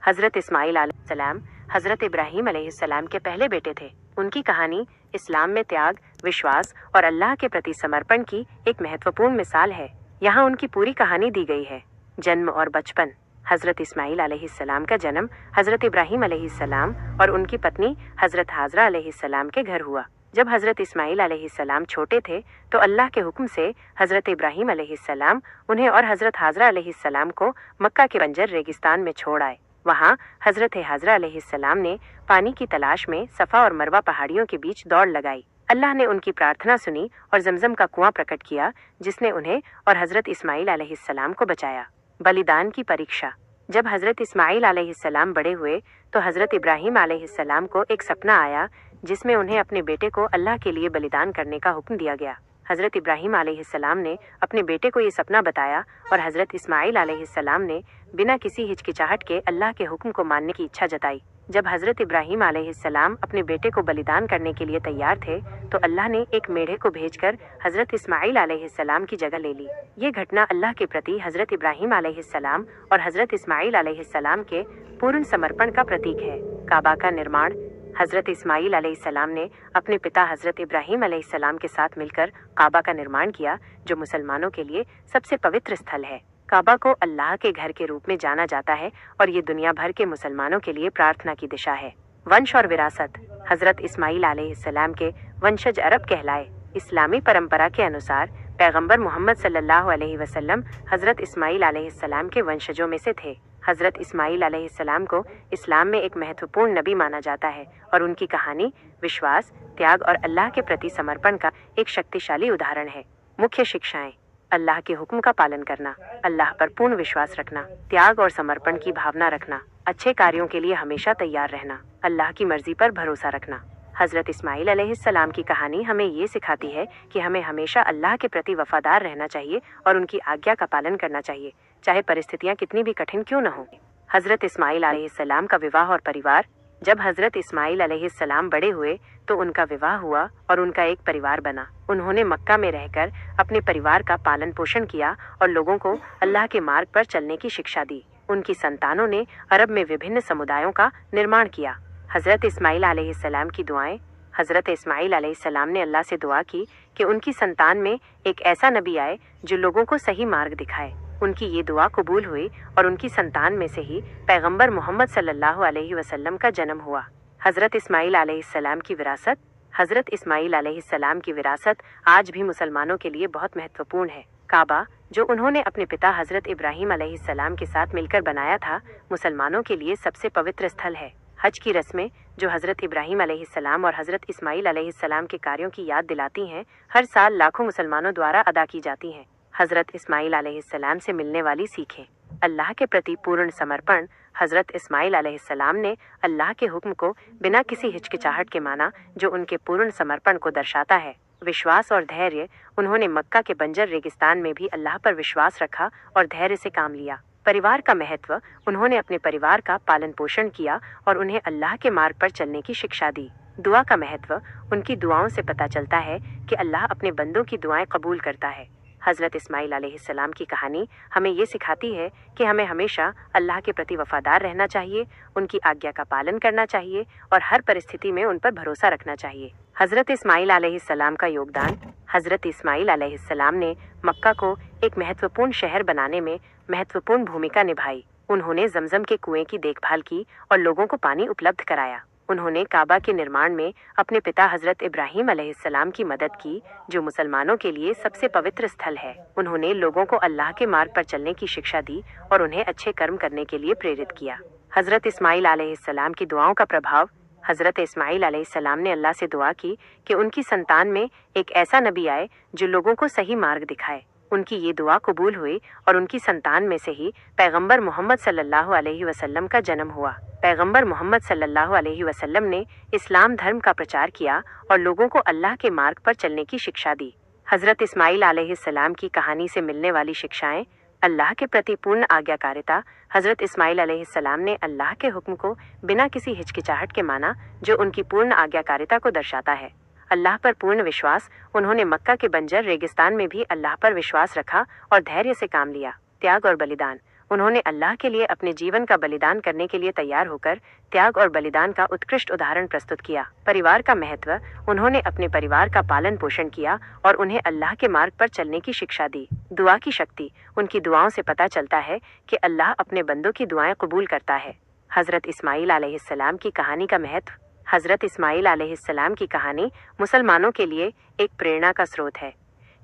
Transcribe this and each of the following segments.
हज़रत इस्माइल अलैहिस्सलाम हज़रत इब्राहीम अलैहिस्सलाम के पहले बेटे थे। उनकी कहानी इस्लाम में त्याग, विश्वास और अल्लाह के प्रति समर्पण की एक महत्वपूर्ण मिसाल है। यहाँ उनकी पूरी कहानी दी गई है। जन्म और बचपन। हज़रत इस्माइल अलैहिस्सलाम का जन्म हज़रत इब्राहीम अलैहिस्सलाम और उनकी पत्नी हज़रत हाजरा अलैहिस्सलाम के घर हुआ। जब हज़रत इस्माइल अलैहिस्सलाम छोटे थे तो अल्लाह के हुक्म से हज़रत इब्राहीम अलैहिस्सलाम उन्हें और हज़रत हाजरा अलैहिस्सलाम को मक्का के बंजर रेगिस्तान में छोड़ आए। वहाँ हज़रत हाजरा अलैहिस्सलाम ने पानी की तलाश में सफ़ा और मरवा पहाड़ियों के बीच दौड़ लगाई। अल्लाह ने उनकी प्रार्थना सुनी और जमजम का कुआं प्रकट किया, जिसने उन्हें और हज़रत इस्माइल अलैहिस्सलाम को बचाया। बलिदान की परीक्षा। जब हज़रत इस्माइल अलैहिस्सलाम बड़े हुए तो हज़रत इब्राहीम अलैहिस्सलाम को एक सपना आया, जिसमें उन्हें अपने बेटे को अल्लाह के लिए बलिदान करने का हुक्म दिया गया। हज़रत इब्राहीम अलैहिस्सलाम ने अपने बेटे को ये सपना बताया और हज़रत इस्माइल अलैहिस्सलाम ने बिना किसी हिचकिचाहट के अल्लाह के हुक्म को मानने की इच्छा जताई। जब हज़रत इब्राहीम अलैहिस्सलाम अपने बेटे को बलिदान करने के लिए तैयार थे तो अल्लाह ने एक मेढ़े को भेजकर हज़रत इस्माइल अलैहिस्सलाम की जगह ले ली। ये घटना अल्लाह के प्रति हज़रत इब्राहीम अलैहिस्सलाम और हज़रत इस्माइल अलैहिस्सलाम के पूर्ण समर्पण का प्रतीक है। काबा का निर्माण। हज़रत इस्माइल अलैहिस्सलाम ने अपने पिता हज़रत इब्राहीम अलैहिस्सलाम के साथ मिलकर काबा का निर्माण किया, जो मुसलमानों के लिए सबसे पवित्र स्थल है। काबा को अल्लाह के घर के रूप में जाना जाता है और ये दुनिया भर के मुसलमानों के लिए प्रार्थना की दिशा है। वंश और विरासत। हज़रत इस्माइल अलैहिस्सलाम के वंशज अरब कहलाए। इस्लामी परंपरा के अनुसार पैगंबर मोहम्मद सल्लल्लाहु अलैहि वसल्लम हज़रत इस्माइल अलैहिस्सलाम के वंशजों में से थे। हज़रत इस्माइल अलैहिस्सलाम को इस्लाम में एक महत्वपूर्ण नबी माना जाता है और उनकी कहानी विश्वास, त्याग और अल्लाह के प्रति समर्पण का एक शक्तिशाली उदाहरण है। मुख्य शिक्षाएं। अल्लाह के हुक्म का पालन करना, अल्लाह पर पूर्ण विश्वास रखना, त्याग और समर्पण की भावना रखना, अच्छे कार्यों के लिए हमेशा तैयार रहना, अल्लाह की मर्जी पर भरोसा रखना। हज़रत इस्माइल अलैहिस्सलाम की कहानी हमें ये सिखाती है कि हमें हमेशा अल्लाह के प्रति वफादार रहना चाहिए और उनकी आज्ञा का पालन करना चाहिए, चाहे परिस्थितियाँ कितनी भी कठिन क्यों न हो। हज़रत इस्माइल अलैहिस्सलाम का विवाह और परिवार। जब हज़रत इस्माइल अलैहिस्सलाम बड़े हुए तो उनका विवाह हुआ और उनका एक परिवार बना। उन्होंने मक्का में रहकर अपने परिवार का पालन पोषण किया और लोगों को अल्लाह के मार्ग पर चलने की शिक्षा दी। उनकी संतानों ने अरब में विभिन्न समुदायों का निर्माण किया। हज़रत इस्माइल अलैहिस्सलाम की दुआएं। हज़रत इस्माइल अलैहिस्सलाम ने अल्लाह से दुआ की कि उनकी संतान में एक ऐसा नबी आए जो लोगों को सही मार्ग दिखाए। उनकी ये दुआ कबूल हुई और उनकी संतान में से ही पैगंबर मोहम्मद सल्लल्लाहु अलैहि वसल्लम का जन्म हुआ। हज़रत इस्माइल अलैहिस्सलाम की विरासत। हज़रत इस्माइल अलैहिस्सलाम की विरासत आज भी मुसलमानों के लिए बहुत महत्वपूर्ण है। काबा, जो उन्होंने अपने पिता हज़रत इब्राहीम अलैहिस्सलाम के साथ मिलकर बनाया था, मुसलमानों के लिए सबसे पवित्र स्थल है। हज की रस्में, जो हज़रत इब्राहीम अलैहिस्सलाम और हज़रत इस्माइल अलैहिस्सलाम के कार्यों की याद दिलाती हैं, हर साल लाखों मुसलमानों द्वारा अदा की जाती हैं। हज़रत इस्माइल अलैहिस्सलाम से मिलने वाली सीखें। अल्लाह के प्रति पूर्ण समर्पण। हज़रत इस्माइल अलैहिस्सलाम ने अल्लाह के हुक्म को बिना किसी हिचकिचाहट के माना, जो उनके पूर्ण समर्पण को दर्शाता है। विश्वास और धैर्य। उन्होंने मक्का के बंजर रेगिस्तान में भी अल्लाह पर विश्वास रखा और धैर्य से काम लिया। परिवार का महत्व। उन्होंने अपने परिवार का पालन पोषण किया और उन्हें अल्लाह के मार्ग पर चलने की शिक्षा दी। दुआ का महत्व। उनकी दुआओं से पता चलता है कि अल्लाह अपने बंदों की दुआएं कबूल करता है। हज़रत इस्माइल अलैहिस्सलाम की कहानी हमें ये सिखाती है कि हमें हमेशा अल्लाह के प्रति वफादार रहना चाहिए, उनकी आज्ञा का पालन करना चाहिए और हर परिस्थिति में उन पर भरोसा रखना चाहिए। हज़रत इस्माइल अलैहिस्सलाम का योगदान। हज़रत इस्माइल अलैहिस्सलाम ने मक्का को एक महत्वपूर्ण शहर बनाने में महत्वपूर्ण भूमिका निभाई। उन्होंने जमजम के कुएं की देखभाल की और लोगों को पानी उपलब्ध कराया। उन्होंने काबा के निर्माण में अपने पिता हज़रत इब्राहीम अलैहिस्सलाम की मदद की, जो मुसलमानों के लिए सबसे पवित्र स्थल है। उन्होंने लोगों को अल्लाह के मार्ग पर चलने की शिक्षा दी और उन्हें अच्छे कर्म करने के लिए प्रेरित किया। हज़रत इस्माइल अलैहिस्सलाम की दुआओं का प्रभाव। हज़रत इस्माइल अलैहिस्सलाम ने अल्लाह से दुआ की कि उनकी संतान में एक ऐसा नबी आए जो लोगों को सही मार्ग दिखाए। उनकी ये दुआ कबूल हुई और उनकी संतान में से ही पैगंबर मोहम्मद सल्लल्लाहु अलैहि वसल्लम का जन्म हुआ। पैगंबर मोहम्मद सल्लल्लाहु अलैहि वसल्लम ने इस्लाम धर्म का प्रचार किया और लोगों को अल्लाह के मार्ग पर चलने की शिक्षा दी। हज़रत इस्माइल अलैहिस्सलाम की कहानी से मिलने वाली शिक्षाएं। अल्लाह के प्रति पूर्ण आज्ञाकारिता। हज़रत इस्माइल अलैहिस्सलाम ने अल्लाह के हुक्म को बिना किसी हिचकिचाहट के माना, जो उनकी पूर्ण आज्ञाकारिता को दर्शाता है। अल्लाह पर पूर्ण विश्वास। उन्होंने मक्का के बंजर रेगिस्तान में भी अल्लाह पर विश्वास रखा और धैर्य से काम लिया। त्याग और बलिदान। उन्होंने अल्लाह के लिए अपने जीवन का बलिदान करने के लिए तैयार होकर त्याग और बलिदान का उत्कृष्ट उदाहरण प्रस्तुत किया। परिवार का महत्व, उन्होंने अपने परिवार का पालन पोषण किया और उन्हें अल्लाह के मार्ग पर चलने की शिक्षा दी। दुआ की शक्ति, उनकी दुआओं से पता चलता है कि अल्लाह अपने बंदों की दुआएं कबूल करता है। हजरत इस्माइल अलैहिस्सलाम की कहानी का महत्व। हजरत इस्माइल अलैहिस्सलाम की कहानी मुसलमानों के लिए एक प्रेरणा का स्रोत है।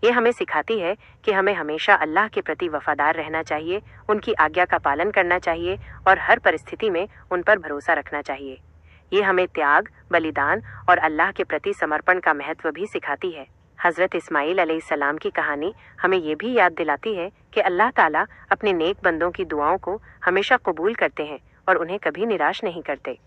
ये हमें सिखाती है कि हमें हमेशा अल्लाह के प्रति वफादार रहना चाहिए, उनकी आज्ञा का पालन करना चाहिए और हर परिस्थिति में उन पर भरोसा रखना चाहिए। ये हमें त्याग, बलिदान और अल्लाह के प्रति समर्पण का महत्व भी सिखाती है। हजरत इस्माइल अलैहिस्सलाम की कहानी हमें ये भी याद दिलाती है कि अल्लाह ताला अपने नेक बंदों की दुआओं को हमेशा कबूल करते हैं और उन्हें कभी निराश नहीं करते।